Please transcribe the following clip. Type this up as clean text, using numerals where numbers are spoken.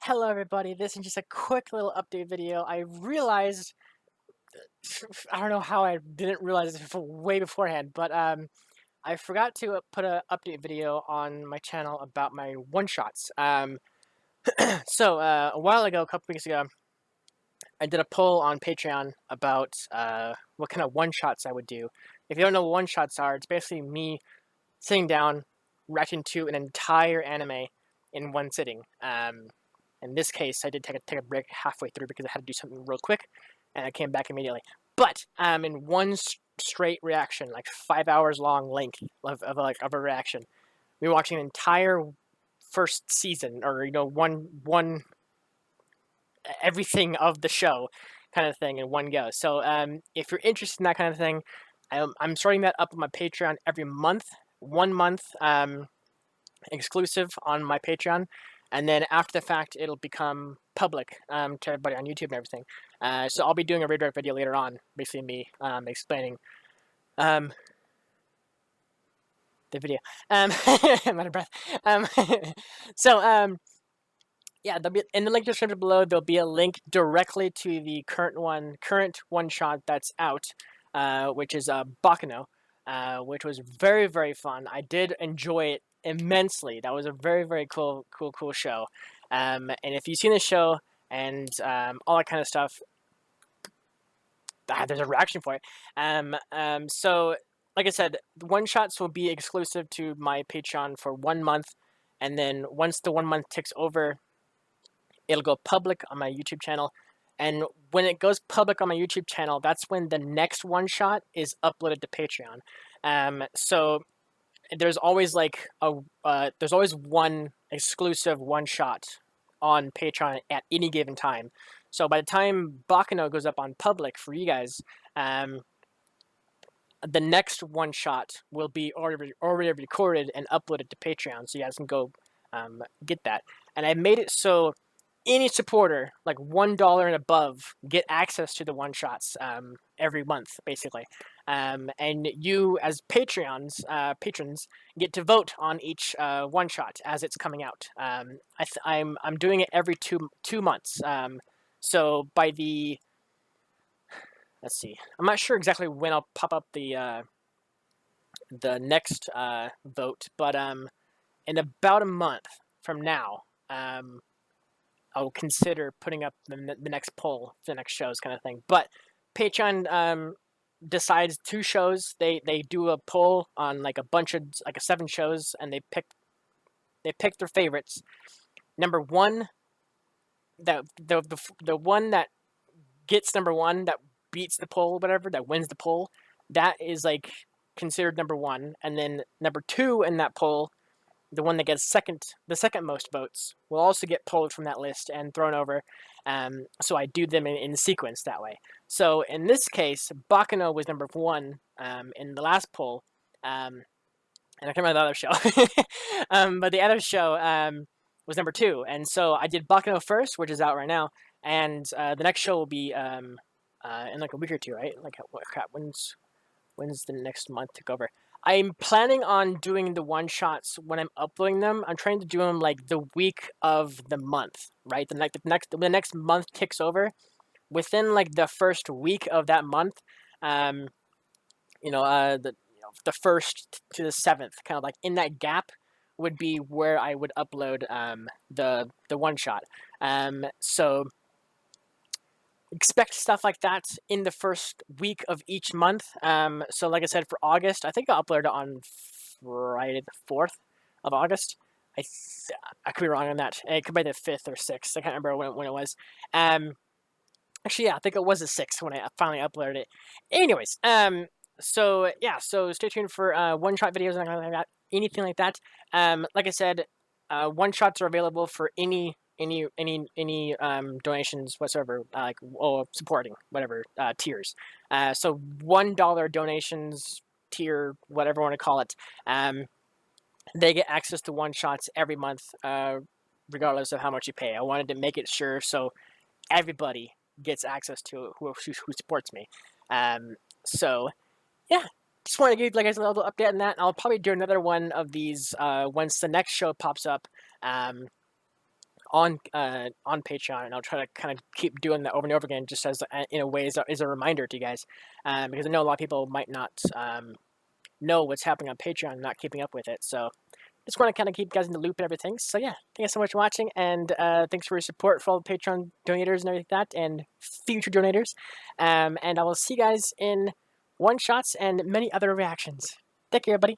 Hello everybody, this is just a quick little update video. I realized, I don't know how I didn't realize this way beforehand, but I forgot to put an update video on my channel about my one-shots. A while ago, a couple weeks ago, I did a poll on Patreon about what kind of one-shots I would do. If you don't know what one-shots are, it's basically me sitting down, reacting to an entire anime in one sitting. In this case, I did take a break halfway through because I had to do something real quick, and I came back immediately. But in one straight reaction, like 5 hours long length of a reaction, we were watching an entire first season, or one everything of the show, kind of thing in one go. So if you're interested in that kind of thing, I'm starting that up on my Patreon every month, 1 month exclusive on my Patreon. And then after the fact, it'll become public to everybody on YouTube and everything. So I'll be doing a redirect video later on, basically me explaining the video. I'm out of breath. Yeah, there'll be in the link description below. There'll be a link directly to the current one shot that's out, which is Baccano, which was very, very fun. I did enjoy it immensely. That was a very, very cool show. And if you've seen the show and all that kind of stuff, there's a reaction for it. So, like I said, the one shots will be exclusive to my Patreon for 1 month, and then once the 1 month ticks over, it'll go public on my YouTube channel. And when it goes public on my YouTube channel, that's when the next one shot is uploaded to Patreon. So there's always there's always one exclusive one shot on Patreon at any given time. So by the time Baccano goes up on public for you guys, the next one shot will be already recorded and uploaded to Patreon, so you guys can go get that. And I made it so any supporter, like $1 and above, get access to the one shots every month, basically. And you, as patrons, get to vote on each one shot as it's coming out. I'm doing it every two months. So by the, let's see, I'm not sure exactly when I'll pop up the next vote, but in about a month from now, I'll consider putting up the next poll for the next shows, kind of thing. But Patreon decides 2 shows. They do a poll on like a bunch of 7 shows, and they pick their favorites. Number 1, that the one that gets number 1, that beats the poll, whatever, that wins the poll, that is like considered number 1. And then number 2 in that poll, the one that gets the second most votes, will also get pulled from that list and thrown over. So I do them in sequence that way. So in this case, Baccano was number 1 in the last poll, and I can't remember the other show, but the other show was number 2. And so I did Baccano first, which is out right now, and the next show will be in like a week or 2, right? Like, what crap? When's the next month to go over? I'm planning on doing the one shots when I'm uploading them. I'm trying to do them like the week of the month, right? When the next month ticks over, within like the first week of that month, the 1st to the 7th, kind of like in that gap, would be where I would upload the one shot. So expect stuff like that in the first week of each month. So like I said, for August, I think I'll upload it on Friday the 4th of August. I could be wrong on that. It could be the 5th or 6th. I can't remember when it was. Actually, yeah, I think it was the 6th when I finally uploaded it. Anyways, so yeah, so stay tuned for one-shot videos and anything like that. Like I said, one-shots are available for any donations whatsoever, supporting whatever tiers. So $1 donations tier, whatever you want to call it, they get access to one shots every month, regardless of how much you pay. I wanted to make it sure so everybody gets access to who supports me. So yeah, just wanted to give you guys a little update on that. I'll probably do another one of these once the next show pops up. on Patreon, and I'll try to kind of keep doing that over and over again, just as in a way as a reminder to you guys, because I know a lot of people might not know what's happening on Patreon, and not keeping up with it. So just want to kind of keep you guys in the loop and everything. So yeah, thank you so much for watching, and thanks for your support for all the Patreon donators and everything like that, and future donators. And I will see you guys in one shots and many other reactions. Take care, everybody.